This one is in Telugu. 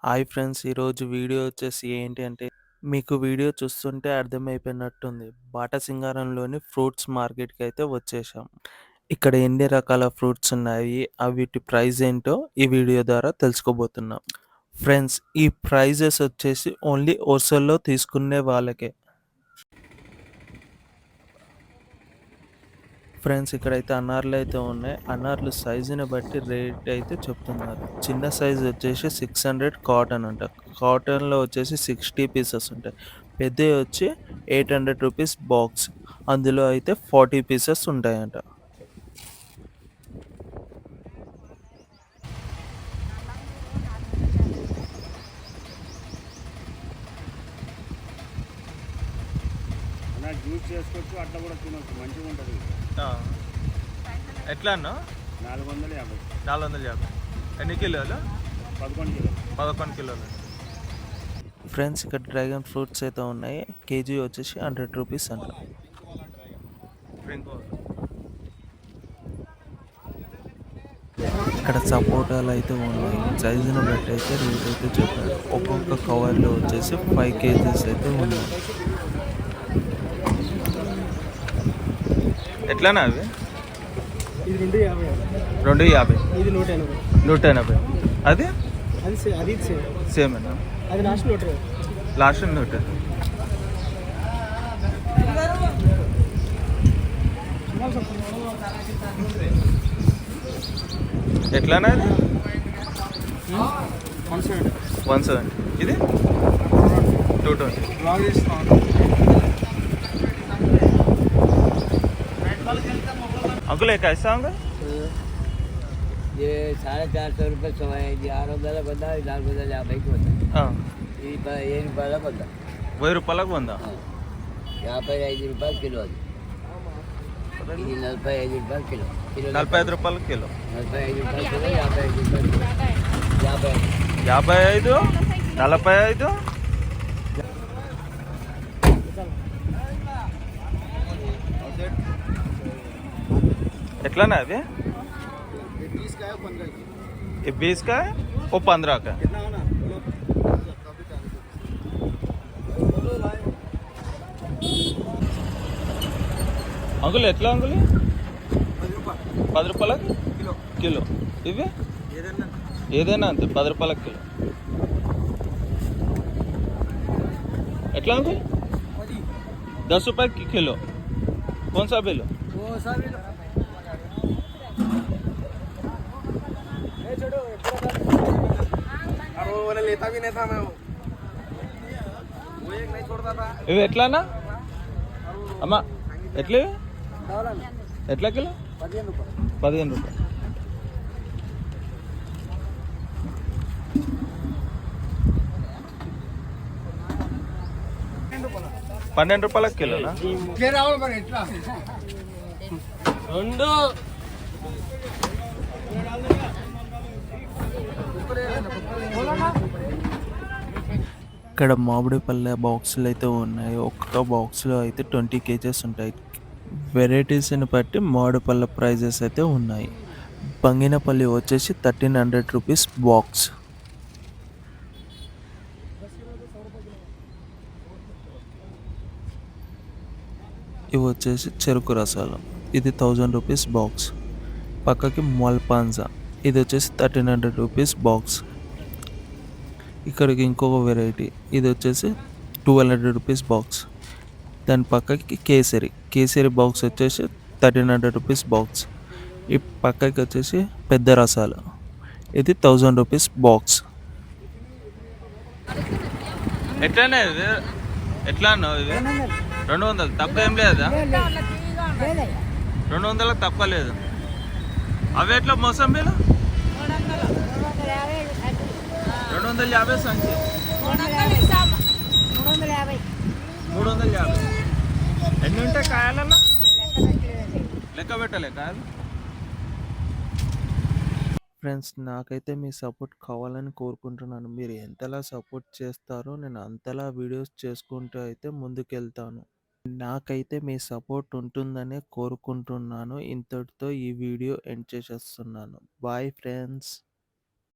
హాయ్ ఫ్రెండ్స్, ఈరోజు వీడియో వచ్చేసి ఏంటి అంటే, మీకు వీడియో చూస్తుంటే అర్థమైపోయినట్టుంది. బాటసింగారంలోని ఫ్రూట్స్ మార్కెట్‌కి అయితే వచ్చేసాం. ఇక్కడ ఎన్ని రకాల ఫ్రూట్స్ ఉన్నాయి, వీటి ప్రైస్ ఏంటో ఈ వీడియో ద్వారా తెలుసుకోబోతున్నాం. ఫ్రెండ్స్, ఈ ప్రైజెస్ వచ్చేసి ఓన్లీ హోల్సేల్‌లో తీసుకునే వాళ్ళకే. ఫ్రెండ్స్, ఇక్కడైతే అనార్లు అయితే ఉన్నాయి. అనార్లు సైజుని బట్టి రేట్ అయితే చెప్తున్నారు. చిన్న సైజు వచ్చేసి 600 కాటన్ అంట. కాటన్‌లో వచ్చేసి 60 పీసెస్ ఉంటాయి. పెద్దవి వచ్చి 800 రూపీస్ బాక్స్. అందులో అయితే 40 పీసెస్ ఉంటాయంట. జ్యూస్ చేసుకోవచ్చు, అట్లా కూడా తినవచ్చు, మంచిగా ఉంటుంది. ఎట్లా అన్నా? 450. 450. ఎన్ని కిలోలు? 11 కిలోలు. 11 కిలోలు. ఫ్రెండ్స్, ఇక్కడ డ్రాగన్ ఫ్రూట్స్ అయితే ఉన్నాయి. కేజీ వచ్చేసి 100 రూపీస్ అంట. ఇక్కడ సపోటాలు అయితే ఉన్నాయి. సైజుని బట్టి అయితే రేట్ అయితే చెప్పారు. ఒక్కొక్క కవర్లో వచ్చేసి 5 కేజీస్ అయితే ఉన్నాయి. ఎట్లానా అవి? ఇది 250. 250. ఇది 180. 180. అది అది సేమేనా? అది లాస్ట్ 120. లాస్ట్ 100. ఎట్లానా అది? 170. ఇది 220. अंकुल एक कैसा होगा? ये 450 रुपये सवा है जी. 600 बंदा 450 को होता है. ये रुपये बंदा 1000 రూపాయలకు 100. 55 రూపాయలు కిలో అది. ఇది 45 రూపాయలు కిలో. 45 రూపాయలు కిలో. 45 రూపాయలు కిలో. 55 రూపాయలు కిలో. 55. 45. ఎట్లానా అది? 20 का है वो 15 का है. అంకుల్ ఎట్లా అంకుల్? 10 రూపాయలకి కిలో. ఇవి ఏదైనా అంతే 10 రూపాయలకి కిలో. ఎట్లా అంకుల్? 10 रुपये की किलो. कौन सा बिल? लेता भी नहीं था मैं वो एक नहीं छोड़ता था. ఇవి ఎట్లానా అమ్మా? ఎట్లా ఇవి? ఎట్లా కిలో? 15 రూపాయలు. 15 రూపాయలు. ₹12 కిలోనా? రావాలి మరి ఎట్లా 2 ఇక్కడ మామిడిపల్లె బాక్సులు అయితే ఉన్నాయి. ఒక్కొక్క బాక్స్లో అయితే 20 కేజెస్ ఉంటాయి. వెరైటీస్ని బట్టి మామిడిపల్లె ప్రైజెస్ అయితే ఉన్నాయి. బంగినపల్లి వచ్చేసి 1300 రూపీస్ బాక్స్. ఇవి వచ్చేసి చెరుకు రసాలు. ఇది 1000 రూపీస్ బాక్స్. పక్కకి మల్పాన్జా, ఇది వచ్చేసి 1300 రూపీస్ బాక్స్. ఇక్కడికి ఇంకొక వెరైటీ, ఇది వచ్చేసి 1200 రూపీస్ బాక్స్. దాని పక్కకి కేసరి బాక్స్ వచ్చేసి 1300 రూపీస్ బాక్స్. ఈ పక్కకి వచ్చేసి పెద్ద రసాలు, ఇది 1000 రూపీస్ బాక్స్. ఎట్లానే ఇది? ఎట్లా అన్నావు ఇది? 200 తక్కువ ఏం లేదా? 200 తక్కువ లేదు. అవి ఎట్లా మోసంబీలు? 250 సంచి. 350. ఎన్ని ఉంటాయి కాయాలన్నా? లెక్క పెట్టలే కాయలు. ఫ్రెండ్స్, నాకైతే మీ సపోర్ట్ కావాలని కోరుకుంటున్నాను. మీరు ఎంతలా సపోర్ట్ చేస్తారో నేను అంతలా వీడియోస్ చేసుకుంటూ అయితే ముందుకెళ్తాను. నాకైతే మీ సపోర్ట్ ఉంటుందనే కోరుకుంటున్నాను. ఇంతటితో ఈ వీడియో ఎండ్ చేసేస్తున్నాను. Bye friends.